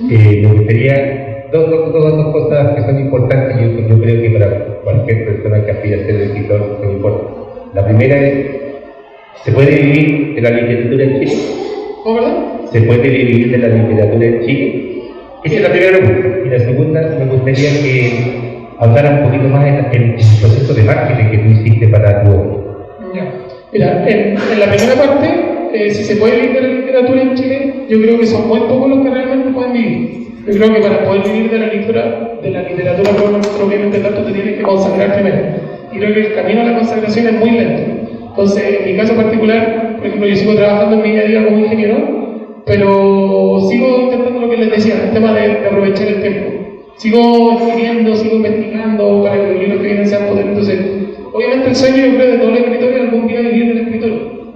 Me gustaría dos cosas que son importantes, yo creo que para cualquier persona que aspira a ser escritor son importantes. La primera es, ¿se puede vivir de la literatura en Chile? ¿Cómo, verdad? ¿Se puede vivir de la literatura en Chile? Esa es la primera pregunta. Y la segunda, me gustaría que hablara un poquito más en el proceso de marketing que tú hiciste para tu obra. Mira, en la primera parte, si se puede vivir de la literatura en Chile, yo creo que son muy pocos los que realmente pueden vivir. Yo creo que para poder vivir de la literatura obviamente tanto te tienes que consagrar primero. Y creo que el camino a la consagración es muy lento. Entonces, en mi caso particular, por ejemplo, yo sigo trabajando en mi día a día como ingeniero, pero sigo intentando lo que les decía, el tema de aprovechar el tiempo. Sigo escribiendo, sigo investigando para que los libros que vienen sean potentes. Entonces, obviamente el sueño, yo creo, de todos los escritores es algún día vivir de la escritura,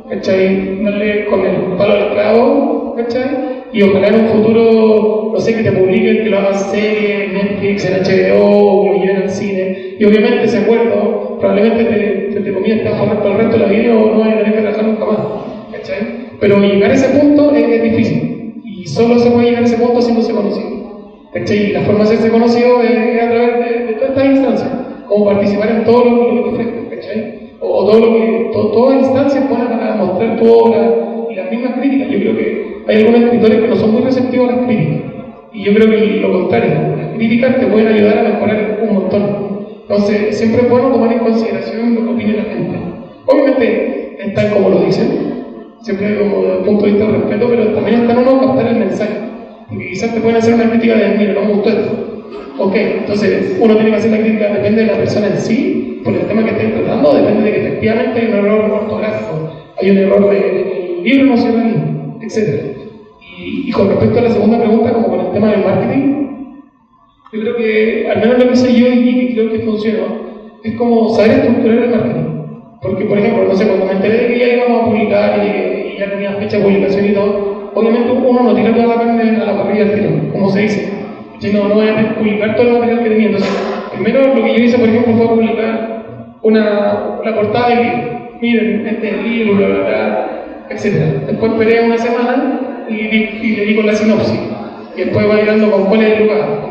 ¿cachai? Darle con el palo al clavo, ¿cachai? Y ojalá en un futuro, no sé, que te publiquen, que lo hagan serie, en Netflix, en HBO, o que lo lleven al cine. Y obviamente ese acuerdo probablemente te convierta por el resto de la vida o no vas a tener que trabajar nunca más, ¿cachai? Pero llegar a ese punto es difícil. Y solo se puede llegar a ese punto haciéndose conocido, ¿cachai? Y la forma de hacerse conocido es a través de todas estas instancias, como participar en todo lo que te ofrezcan, ¿cachai? O todas las instancias pueden mostrar tu obra y las mismas críticas. Yo creo que hay algunos escritores que no son muy receptivos a las críticas, y yo creo que lo contrario, las críticas te pueden ayudar a mejorar un montón. Entonces, siempre es bueno tomar en consideración lo que opine la gente. Obviamente, es tal como lo dicen, siempre como desde el punto de vista de respeto, pero también está en uno captar el mensaje, porque quizás te pueden hacer una crítica de, mira, no me gustó esto. Ok, entonces uno tiene que hacer la crítica, depende de la persona en sí, por el tema que estén tratando, depende de que efectivamente hay un error ortográfico, hay un error del libro emocional, etc. Y con respecto a la segunda pregunta, como con el tema del marketing, yo creo que, al menos lo que sé yo y que creo que funciona, es como saber estructurar el marketing. Porque, por ejemplo, no sé, cuando me enteré de que ya íbamos a publicar y ya tenía fecha de publicación y todo, obviamente uno no tira toda la carne a la parrilla al tiro, como se dice. No voy a publicar todo el material que tenía. Entonces, primero lo que yo hice, por ejemplo, fue publicar la portada del libro. Miren, este es el libro, bla, bla, bla. etc. Después esperé una semana y le di con la sinopsis. Y después va dando con cuál es el lugar.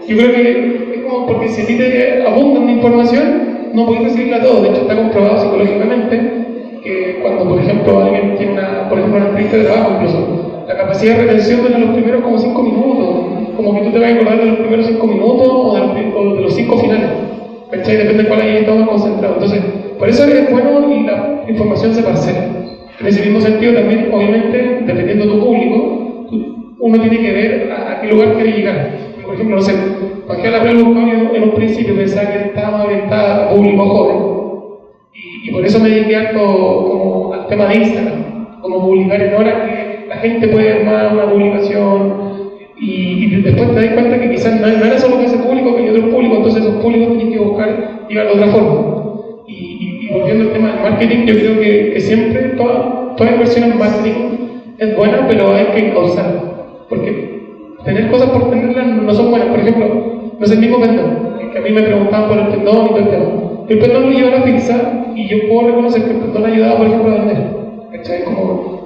Yo creo que es como porque si a ti te abundan de información, no podés recibirla todo. De hecho, está comprobado psicológicamente que cuando, por ejemplo, alguien tiene una entrevista de trabajo, incluso, la capacidad de retención de los primeros como 5 minutos, como que tú te vas a acordar de los primeros 5 minutos o de los 5 finales. ¿Cachai? Depende de cuál hayas estado más concentrado. Entonces, por eso es bueno y la información se parcela. En ese mismo sentido, también, obviamente, dependiendo de tu público, uno tiene que ver a qué lugar quiere llegar. Por ejemplo, no sé, bajé a la prueba en un principio pensaba que estaba orientada a público joven. Y por eso me dediqué harto como al tema de Instagram, como publicar en horas que la gente puede armar una publicación y después te das cuenta que quizás no era solo que ese público, que hay otro público, entonces esos públicos tienen que buscar llegar de otra forma. Y volviendo al tema del marketing, yo creo que siempre toda inversión en marketing es buena, pero hay que causarla, porque tener cosas por tenerlas no son buenas. Por ejemplo, no es el mismo pendón, que a mí me preguntaban por el pendón y todo el tema. El pendón lo lleva a la pizza y yo puedo reconocer que el pendón ayudaba, por ejemplo, a vender. ¿Cachai?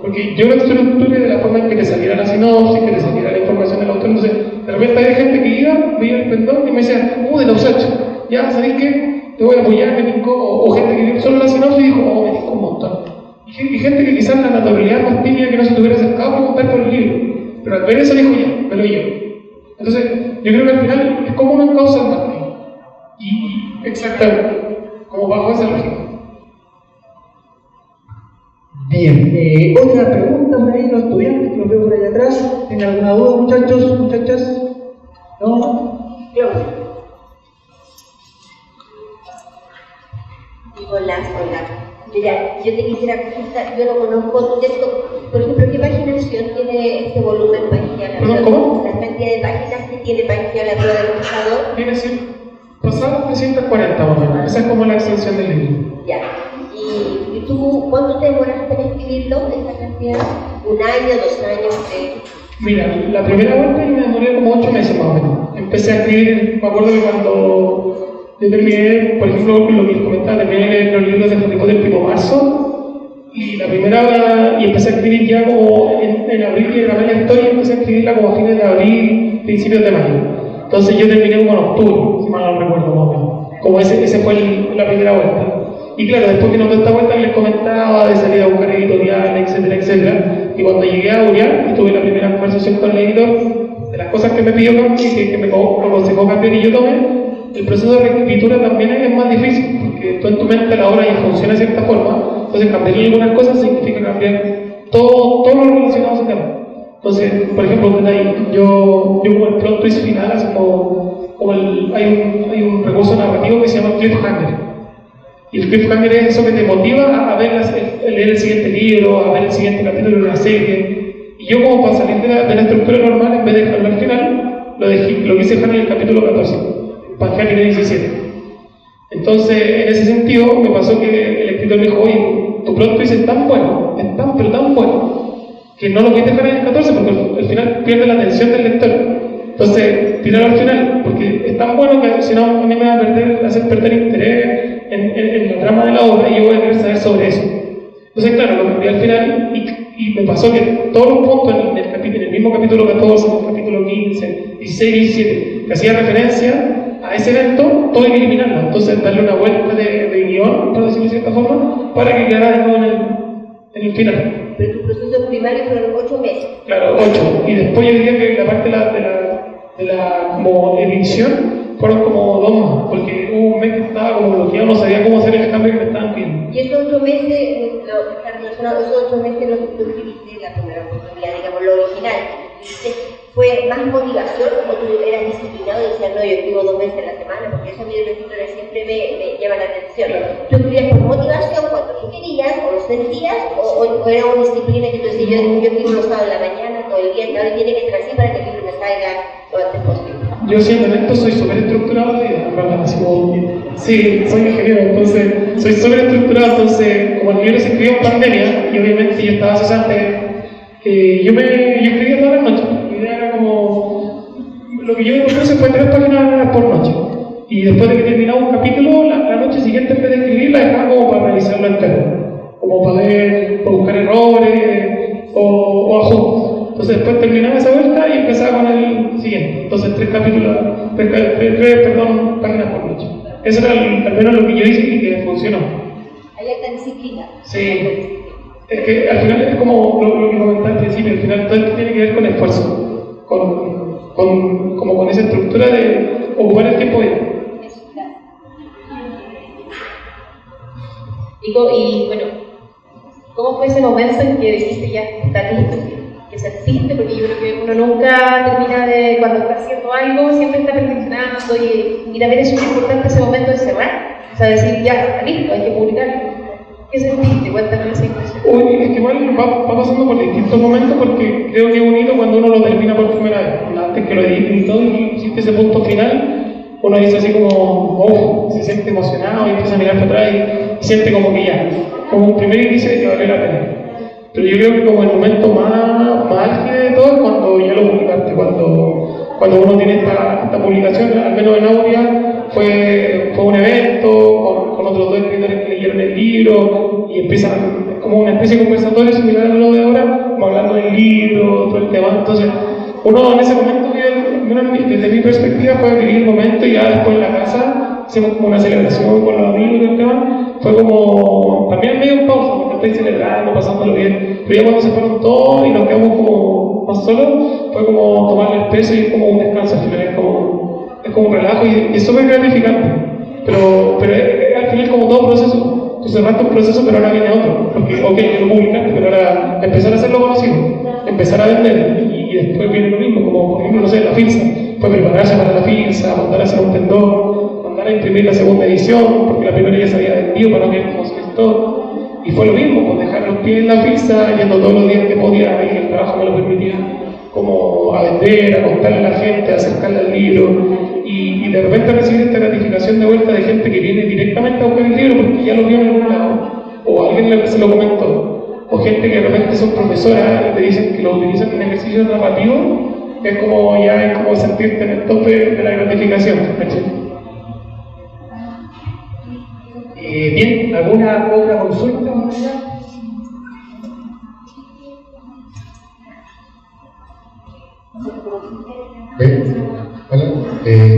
Porque yo lo estructuré de la forma en que te saliera la sinopsis, que te saliera la información del autor. Entonces, de repente había gente que iba, veía el pendón y me decía, de los 8, ya, ¿sabéis qué? Te voy a apoyar, me tincó. O gente que vio solo la sinopsis y dijo, me tincó un montón. Y gente que quizás la naturalidad más tímida que no se tuviera acercado por comprar por el libro. Pero al ver eso dijo, ya, me lo llevo. Entonces, yo creo que al final es como una causa el marketing. Y exactamente, como bajo esa lógica. Bien, otra pregunta por ahí, los estudiantes que los veo por allá atrás. ¿Tienen alguna duda, muchachos, muchachas? ¿No? Claudia. Hola. Mira, yo te quisiera consultar, yo no conozco tu texto, por ejemplo, ¿qué paginación tiene este volumen Pangea? ¿Cómo? La cantidad de páginas que tiene Pangea la prueba del pensador. Tiene pasados 340 más o menos, esa es como la extensión del libro. Ya, ¿y tú cuánto te demoraste en escribirlo, esa cantidad? ¿1 año, 2 años? Mira, la primera vuelta yo me demoré como 8 meses más o menos. Empecé a escribir, me acuerdo que cuando yo terminé, por ejemplo, lo que les comentaba, terminé los libros de Harry Potter el 1 de marzo y empecé a escribir ya como en abril y en la historia empecé a escribirla como a fines de abril, principios de mayo. Entonces yo terminé como en octubre, si mal no recuerdo más o menos. Como ese fue la primera vuelta. Y claro, después que nos dio esta vuelta les comentaba de salir a buscar editoriales, etcétera. Y cuando llegué a Urián y tuve la primera conversación con el editor, de las cosas que me pidió cambiar y que me aconsejó cambiar y yo tomé, el proceso de reescritura también es más difícil, porque tú en tu mente la obra ya funciona de cierta forma, entonces cambiar algunas cosas significa cambiar todo lo relacionado a ese tema. Entonces, por ejemplo, yo como el plot twist final, así hay un recurso narrativo que se llama cliffhanger. Y el cliffhanger es eso que te motiva a leer el siguiente libro, a ver el siguiente capítulo de una serie. Y yo como para salir de la estructura normal, en vez de dejarlo al final, lo quise dejar en el capítulo 14. Pangea tiene 17. Entonces, en ese sentido, me pasó que el escritor me dijo, oye, tu plot twist es tan bueno, pero tan bueno, que no lo quieres dejar en el 14 porque al final pierde la atención del lector. Entonces, tíralo al final, porque es tan bueno que si no, a mí me va a hacer perder interés en la trama de la obra y yo voy a querer saber sobre eso. Entonces, claro, lo cambié al final y me pasó que todos los puntos en el mismo capítulo 14, en el capítulo 15, 16 y 17, que hacía referencia a ese evento, todo hay que eliminarlo. Entonces, darle una vuelta de guión, por decirlo de cierta forma, para que quedara de nuevo en el final. Pero tu proceso primario fueron 8 meses. Claro, 8. Y después yo diría que la parte de la como edición fueron como 2 más, porque hubo un mes que estaba como bloqueado, no sabía cómo hacer el cambio que me estaban pidiendo. Y esos 8 meses, está relacionado, esos 8 meses los que tú escribiste la primera oportunidad, digamos, lo original, ¿fue más motivación o tú eras disciplinado y decías, no, yo escribo 2 veces a la semana? Porque eso a mí de los escritores siempre me llama la atención. ¿Tú escribías por motivación cuando tú querías o lo sentías o era una disciplina que tú decías, yo escribo los sábados de la mañana, todo el día, ahora tiene que ser así para que el libro me salga lo antes posible? Yo siendo honesto soy súper estructurado de vida, ¿verdad? Así como, sí, soy ingeniero, entonces soy súper estructurado, entonces como el libro se escribió en pandemia y obviamente yo estaba cesante, yo escribía todas las noches. Mi idea era como, lo que yo me propuse fue 3 páginas por noche y después de que terminaba un capítulo, la noche siguiente en vez de escribir la dejaba como para revisarlo entero, como como para buscar errores o ajustes. Entonces después terminaba esa vuelta y empezaba con el siguiente. Entonces 3 páginas por noche. Eso era al menos lo que yo hice y que funcionó. Hay alta disciplina. Sí. Es que al final es como lo que comentaba al principio, al final todo esto tiene que ver con esfuerzo, con esa estructura de ocupar el tiempo bien. Y bueno, ¿cómo fue ese momento en que dijiste ya está listo? Que sentiste, porque yo creo que uno nunca termina de, cuando está haciendo algo, siempre está perfeccionando y también es súper importante ese momento de cerrar, o sea, decir ya está listo, hay que publicarlo. ¿Qué sentiste? Cuéntame esa impresión. Uy, es que igual va pasando por distintos momentos porque creo que es bonito cuando uno lo termina por primera vez. Antes que lo editen y todo, y existe ese punto final, uno dice así como, se siente emocionado y empieza a mirar para atrás y siente como que ya, como un primer inicio de que valió la pena. Pero yo creo que como el momento más álgido de todo es cuando ya lo publicaste, cuando uno tiene esta publicación, al menos en Aurea, fue un evento con otros 2 escritores que leyeron el libro y empiezan como una especie de conversatorio similar a lo de ahora, como hablando del libro, todo el tema. Entonces, uno en ese momento, desde mi perspectiva, fue vivir el momento y ya después en la casa hicimos como una celebración con los amigos del tema. Fue como también medio en pausa, porque estoy celebrando, pasándolo bien. Pero ya cuando se fueron todos y nos quedamos como más solos, fue como tomar el peso y es como un descanso al final, es como un relajo y es súper gratificante. Pero al final, como todo proceso, tú cerraste un proceso, pero ahora viene otro. Porque, ok, yo lo publicaste, pero ahora empezar a hacerlo conocido, empezar a vender y después viene lo mismo, como por ejemplo, no sé, la filsa. Fue prepararse para la filsa, mandar a hacer un tendón, mandar a imprimir la segunda edición, porque la primera ya se había vendido para no ver cómo se todo. Y fue lo mismo, pues dejar los pies en la filsa, yendo todos los días que podía, y el trabajo me lo permitía, como a vender, a contarle a la gente, a acercarle al libro. Y de repente recibir esta gratificación de vuelta de gente que viene directamente a buscar el libro porque ya lo vio en algún lado, o alguien se lo comentó, o gente que de repente son profesoras y te dicen que lo utilizan en ejercicios narrativos, es como ya es como sentirte en el tope de la gratificación. Bien, ¿alguna otra consulta?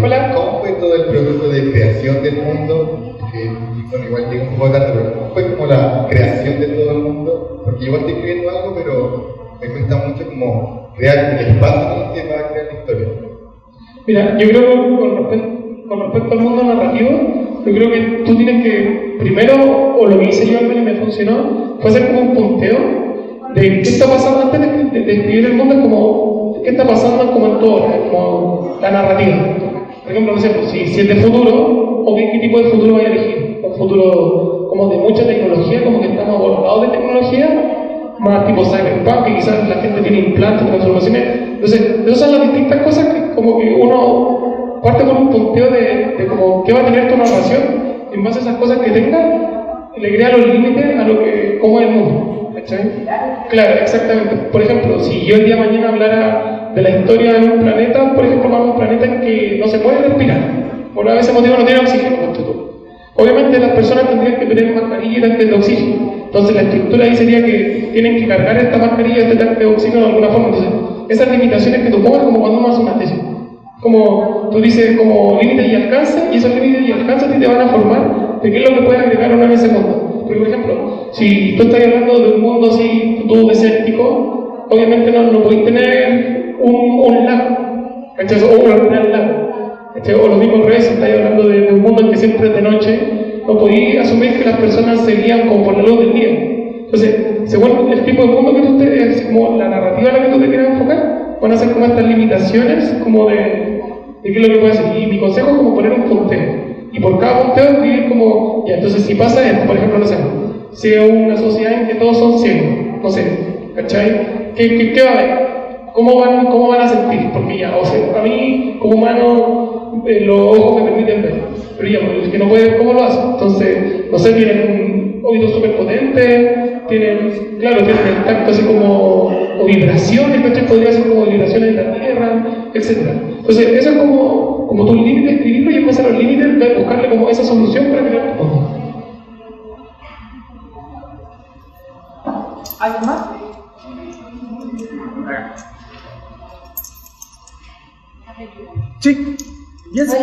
Hola. ¿Cómo fue todo el proceso de creación del mundo? Bueno, igual llega un poco tarde, pero ¿cómo fue como la creación de todo el mundo? Porque igual estoy escribiendo algo, pero me cuesta mucho como crear el espacio que va a crear la historia. Mira, yo creo que con respecto al mundo narrativo, yo creo que tú tienes que, primero, o lo que hice yo al menos y me funcionó, fue hacer como un punteo de qué está pasando antes de escribir el mundo, como qué está pasando como en todo, como la narrativa. Por ejemplo, no sé, pues, si es de futuro, o qué tipo de futuro voy a elegir. Un futuro como de mucha tecnología, como que estamos abordados de tecnología, más tipo cyberpunk, que quizás la gente tiene implantes, transformaciones. Entonces, esas son las distintas cosas que como que uno parte con un punteo de como qué va a tener tu narración, y en base a esas cosas que tenga, le crea los límites a lo que, cómo es el mundo. ¿Cachai? Claro, exactamente. Por ejemplo, si yo el día de mañana hablara de la historia de un planeta, por ejemplo, un planeta en que no se puede respirar, por ese motivo no tiene oxígeno, obviamente las personas tendrían que tener mascarillas y tanques de oxígeno. Entonces la estructura ahí sería que tienen que cargar esta mascarilla, este tanque de oxígeno de alguna forma. Entonces, esas limitaciones que tú pongas como cuando uno hace una tesis. Como tú dices, como límites y alcance, y esos límites y alcance a ti te van a formar de qué es lo que puede agregar uno en ese mundo. Por ejemplo, si tú estás hablando de un mundo así, tú desértico, obviamente no podéis tener un lago, ¿cachai? O un gran lago. O lo mismo al revés, si estáis hablando de un mundo en que siempre es de noche, no podéis asumir que las personas se guían como por la luz del día. Entonces, según el tipo de mundo que tú estés, como la narrativa a la que tú te quieras enfocar, van a ser como estas limitaciones, como de qué es lo que puedes hacer. Y mi consejo es como poner un punteo. Y por cada punteo escribir como, ya, entonces si pasa esto, por ejemplo, no sé, si es una sociedad en que todos son ciegos, no sé, ¿cachai? ¿Qué va a haber? ¿Cómo van a sentir? Porque ya, o sea, a mí, como humano, los ojos me permiten ver, pero ya, el que no puede ver, ¿cómo lo hace? Entonces, no sé, tienen un oído súper potente, tienen el tacto así como, o vibraciones, ¿cachai? Podría ser como vibraciones en la tierra, etc. Entonces, eso es como tu límite, escribirlo y empezar los límites, buscarle como esa solución para crear tu mundo. ¿Alguien más? Sí. Yes.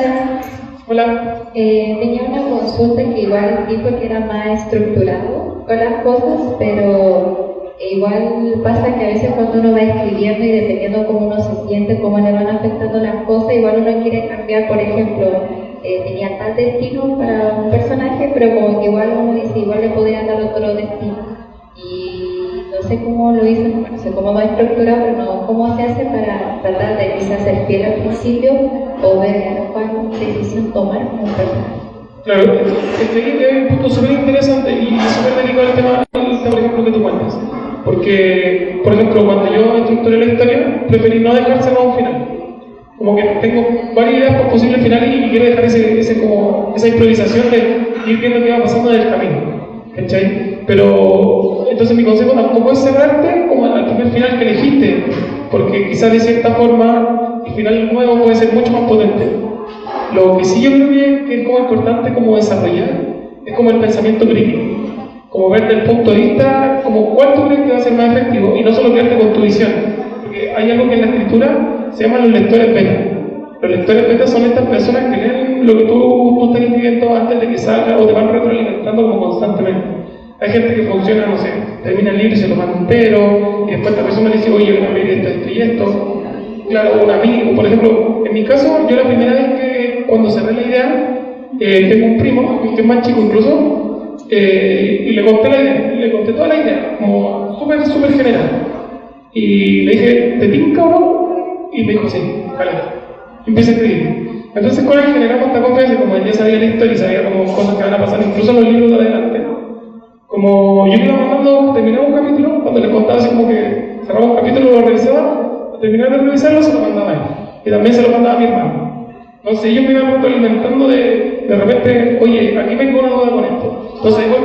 Hola. Tenía una consulta que igual dijo que era más estructurado con las cosas, pero igual pasa que a veces cuando uno va escribiendo y dependiendo cómo uno se siente, cómo le van afectando las cosas, igual uno quiere cambiar, por ejemplo, tenía tal destino para un personaje, pero como que igual uno dice, igual le podría dar otro destino. Y no sé cómo lo hizo, no sé cómo va estructurado, pero no, cómo se hace para tratar de quizás ser fiel al principio o ver cuál decisión tomar como un personaje. Claro, es un punto súper interesante y súper delicado el tema, por ejemplo, que tú cuentas. Porque, por ejemplo, cuando yo estructuré la historia, preferí no dejárselo a un final. Como que tengo varias ideas por posibles finales y quiero dejar esa improvisación de ir viendo qué va pasando en el camino. ¿Cachai? Pero, entonces mi consejo tampoco es cerrarte como al primer final que elegiste, porque quizás de cierta forma el final nuevo puede ser mucho más potente. Lo que sí yo creo que es como importante como desarrollar es como el pensamiento crítico, como ver desde el punto de vista, como cuál tú crees que va a ser más efectivo y no solo quedarte con tu visión, porque hay algo que en la escritura se llaman los lectores beta. Los lectores beta son estas personas que leen lo que tú estás escribiendo antes de que salga o te van retroalimentando como constantemente. Hay gente que funciona, no sé, termina el libro y se lo manda entero y después esta persona le dice, oye, yo cambié esto y esto. Claro, un amigo, por ejemplo, en mi caso, yo la primera vez que cuando cerré la idea, tengo un primo, que es más chico incluso, y le conté la idea, le conté toda la idea, como súper general. Y le dije, ¿te tinca o no? Y me dijo, sí, vale. Y empecé a escribir. Entonces con él generamos esta confianza, como él ya sabía la historia y sabía como cosas que van a pasar, incluso en los libros de adelante. Como yo me iba mandando, terminaba un capítulo, cuando le contaba así como que cerraba un capítulo, lo revisaba, al terminar de revisarlo se lo mandaba a él. Y también se lo mandaba a mi hermano. Entonces ellos me iban retroalimentando de repente, oye, aquí vengo una duda con esto. Entonces ahí voy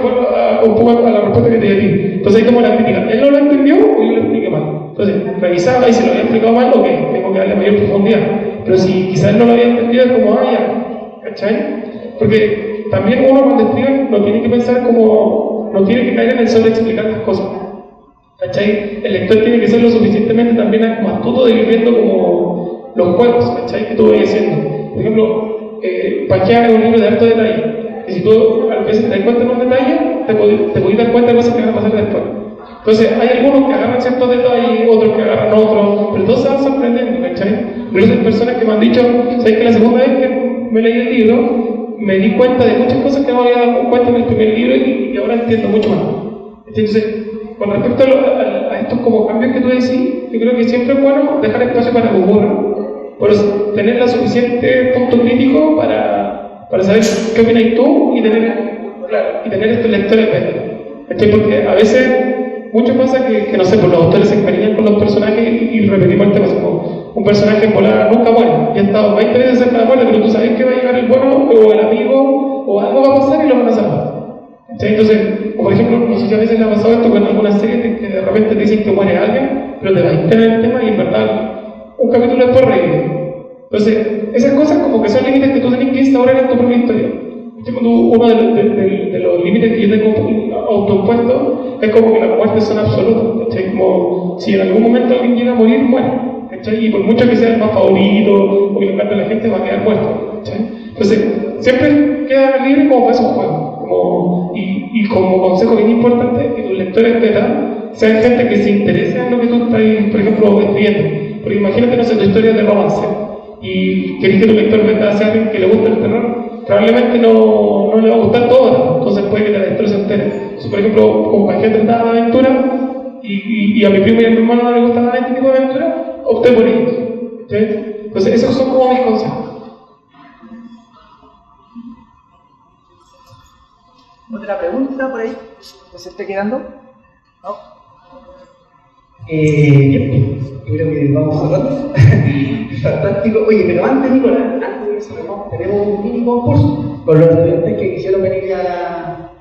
un poco a la respuesta que te di a ti. Entonces ahí como la crítica, ¿él no lo entendió o yo lo expliqué mal? Entonces revisaba y si lo había explicado mal, ok, tengo que darle mayor profundidad. Pero si quizás él no lo había entendido, es como, ya, ¿cachai? Porque también uno cuando escribe no tiene que pensar como, no tiene que caer en el sobreexplicar las cosas. ¿Cachai? El lector tiene que ser lo suficientemente también astuto de ir viendo como los juegos, ¿cachai? Que tú vayas haciendo. Por ejemplo, Pangean es un libro de alto detalle. Y si tú a veces te das cuenta en un detalle, te podés dar cuenta de cosas que van a pasar después. Entonces, hay algunos que agarran ciertos detalles, otros que agarran otros, pero todos se van sorprendiendo, ¿cachai? Pero hay personas que me han dicho, ¿sabes que la segunda vez que me leí el libro, me di cuenta de muchas cosas que no había dado cuenta en el primer libro y ahora entiendo mucho más? Entonces, con respecto a estos como cambios que tú decís, yo creo que siempre es bueno dejar espacio para que ocurra, por tener la suficiente punto crítico para saber qué opinas tú y tener estos lectores beta. Porque a veces, mucho pasa que no sé, pues los autores se encariñan con los personajes y repetimos el tema, como un personaje volado nunca muere, y ha estado 20 veces cerca de la muerte, pero tú sabes que va a llegar el bueno o el amigo o algo va a pasar y lo van a salvar. Entonces, por ejemplo, no sé si a veces le ha pasado esto con algunas series que de repente te dicen que muere alguien, pero te vas a entender el tema y en verdad un capítulo después revive. Entonces, esas cosas como que son límites que tú tienes que instaurar en tu propia historia. Uno de los límites que yo tengo autoimpuestos es como que las muertes son absolutas, ¿cachai? Como si en algún momento alguien llega a morir, muere, ¿cachai? Y por mucho que sea el más favorito o que le encanta a la gente, va a quedar muerto, ¿cachai? Entonces, siempre queda libre como para esos juegos. Y como consejo bien importante, que tus lectores beta sean gente que se interese en lo que tú estás, por ejemplo, escribiendo. Porque imagínate, no sé, tu historia de romance y querés que tu lector beta sea alguien que le gusta el terror, probablemente no le va a gustar todo, entonces puede que la lectura se entere. Si, por ejemplo, como Pangean trataba de aventura y a mi primo y a mi hermano no les gustaba este tipo de aventura, opté por ellos. ¿Sí? Entonces, esos son como mis consejos. ¿Otra pregunta por ahí? ¿Que se esté quedando? ¿No? Bien, yo creo que vamos cerrando. Fantástico. Oye, pero antes, Nicolás, antes de eso, tenemos un mini concurso con los estudiantes que quisieron venir a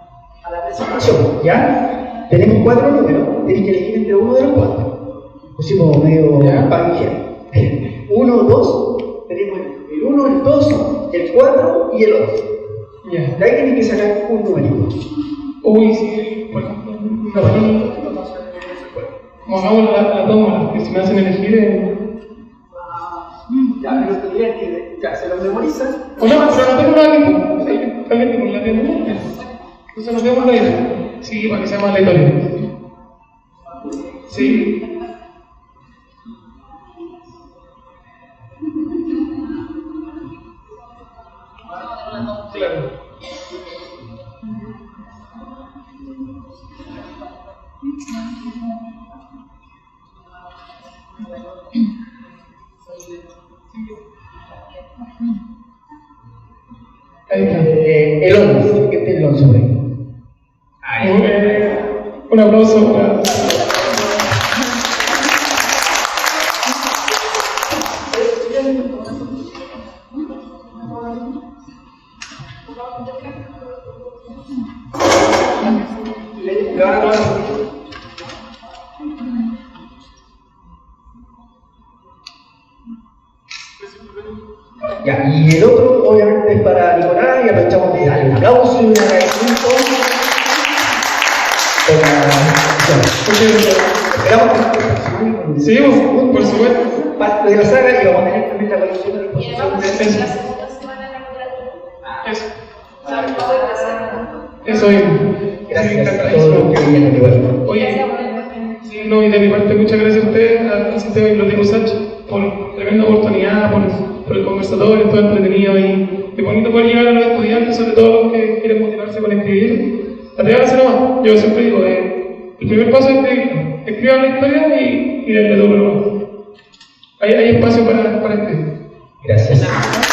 la presentación. ¿Ya? Tenemos 4 números, tenéis que elegir entre uno de los 4. Pusimos medio Pangean. 1, 2, tenemos el 1, el 2, el 4 y el 8. Yeah. De ahí tienes que sacar un numerito. Uy, sí, por ejemplo, Como hagamos la toma, que si me hacen elegir. Ya, pero tendrían que, ya, se los memorizan. O no, pero no tengo nada que caliente con la tienda. Entonces nos vemos la idea. Sí, para que sea más aleatorio. Sí. Claro. Ahí está. El 11, ¿qué es el 11 por ahí? Un aplauso para... Ya, y el otro obviamente es para Nicolás y aprovechamos de darle un aplauso y un agradecimiento por la esperamos que Sí, por supuesto. parte de la saga y vamos a tener también la colección a disposición de Eso. Eso es. Gracias a todos los que vinieron igual. Oye, sí, no, y de mi parte muchas gracias a ustedes, al sistema Biblioteca USACH, por tremenda oportunidad, por el conversatorio, todo entretenido y es bonito poder llegar a los estudiantes, sobre todo los que quieren motivarse con escribir. Atrévanse nomás, yo siempre digo, el primer paso es escribir, escriban la historia y denle duro nomás. Hay espacio para escribir. Gracias.